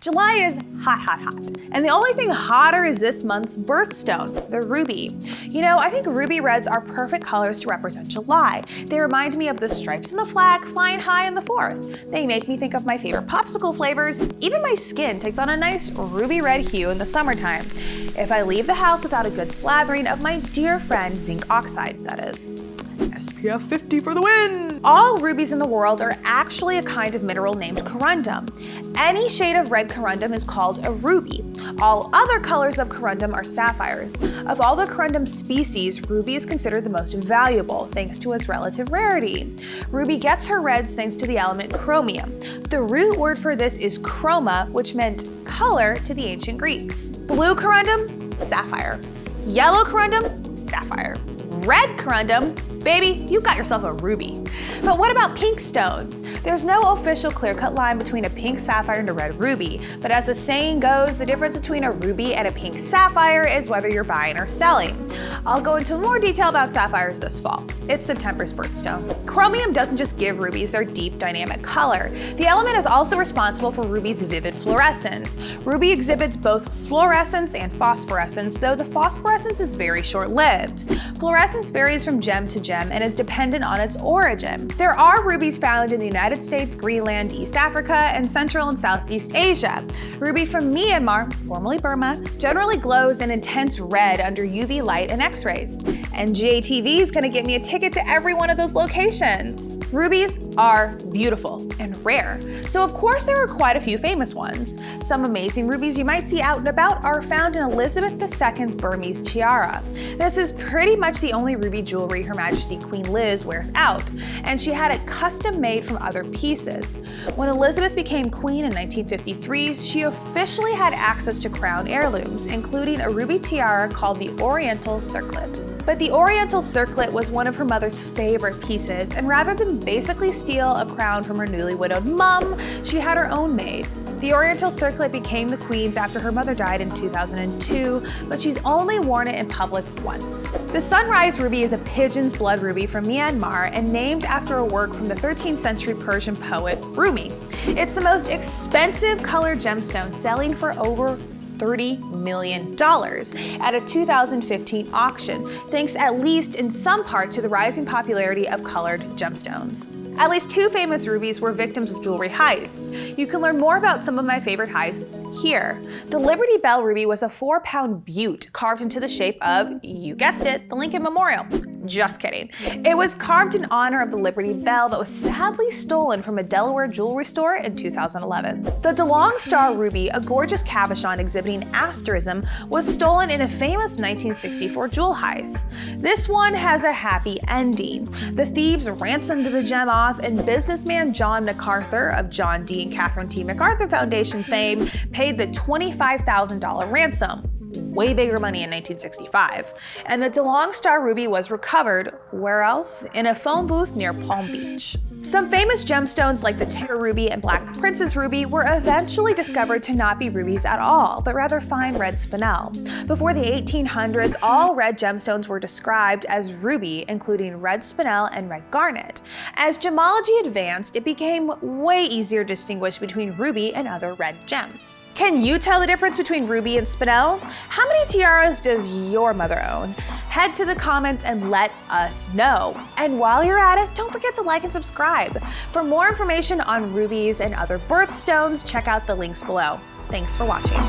July is hot, hot, hot. And the only thing hotter is this month's birthstone, the ruby. You know, I think ruby reds are perfect colors to represent July. They remind me of the stripes in the flag flying high in the 4th. They make me think of my favorite popsicle flavors. Even my skin takes on a nice ruby red hue in the summertime. If I leave the house without a good slathering of my dear friend zinc oxide, that is. SPF 50 for the win! All rubies in the world are actually a kind of mineral named corundum. Any shade of red corundum is called a ruby. All other colors of corundum are sapphires. Of all the corundum species, ruby is considered the most valuable thanks to its relative rarity. Ruby gets her reds thanks to the element chromium. The root word for this is chroma, which meant color to the ancient Greeks. Blue corundum, sapphire. Yellow corundum, sapphire. Red corundum, baby, you got yourself a ruby. But what about pink stones? There's no official clear-cut line between a pink sapphire and a red ruby, but as the saying goes, the difference between a ruby and a pink sapphire is whether you're buying or selling. I'll go into more detail about sapphires this fall. It's September's birthstone. Chromium doesn't just give rubies their deep, dynamic color. The element is also responsible for ruby's vivid fluorescence. Ruby exhibits both fluorescence and phosphorescence, though the phosphorescence is very short-lived. Fluorescence varies from gem to gem and is dependent on its origin. There are rubies found in the United States, Greenland, East Africa, and Central and Southeast Asia. Ruby from Myanmar, formerly Burma, generally glows an intense red under UV light and X-rays. And GATV is gonna get me a ticket to every one of those locations. Rubies are beautiful and rare, so of course there are quite a few famous ones. Some amazing rubies you might see out and about are found in Elizabeth II's Burmese tiara. This is pretty much the only ruby jewelry Her Majesty Queen Liz wears out, and she had it custom made from other pieces. When Elizabeth became queen in 1953, she officially had access to crown heirlooms, including a ruby tiara called the Oriental Circlet. But the Oriental Circlet was one of her mother's favorite pieces, and rather than basically steal a crown from her newly widowed mum, she had her own made. The Oriental Circlet became the queen's after her mother died in 2002, but she's only worn it in public once. The Sunrise Ruby is a pigeon's blood ruby from Myanmar and named after a work from the 13th century Persian poet Rumi. It's the most expensive colored gemstone, selling for over $30 million at a 2015 auction, thanks at least in some part to the rising popularity of colored gemstones. At least 2 famous rubies were victims of jewelry heists. You can learn more about some of my favorite heists here. The Liberty Bell ruby was a 4-pound butte carved into the shape of, you guessed it, the Lincoln Memorial. Just kidding. It was carved in honor of the Liberty Bell that was sadly stolen from a Delaware jewelry store in 2011. The DeLong Star ruby, a gorgeous cabochon exhibiting asterism, was stolen in a famous 1964 jewel heist. This one has a happy ending. The thieves ransomed the gem off, and businessman John MacArthur of John D. and Catherine T. MacArthur Foundation fame paid the $25,000 ransom. Way bigger money in 1965. And the DeLong Star ruby was recovered, where else? In a phone booth near Palm Beach. Some famous gemstones like the Terra ruby and Black Princess ruby were eventually discovered to not be rubies at all, but rather fine red spinel. Before the 1800s, all red gemstones were described as ruby, including red spinel and red garnet. As gemology advanced, it became way easier to distinguish between ruby and other red gems. Can you tell the difference between ruby and spinel? How many tiaras does your mother own? Head to the comments and let us know. And while you're at it, don't forget to like and subscribe. For more information on rubies and other birthstones, check out the links below. Thanks for watching.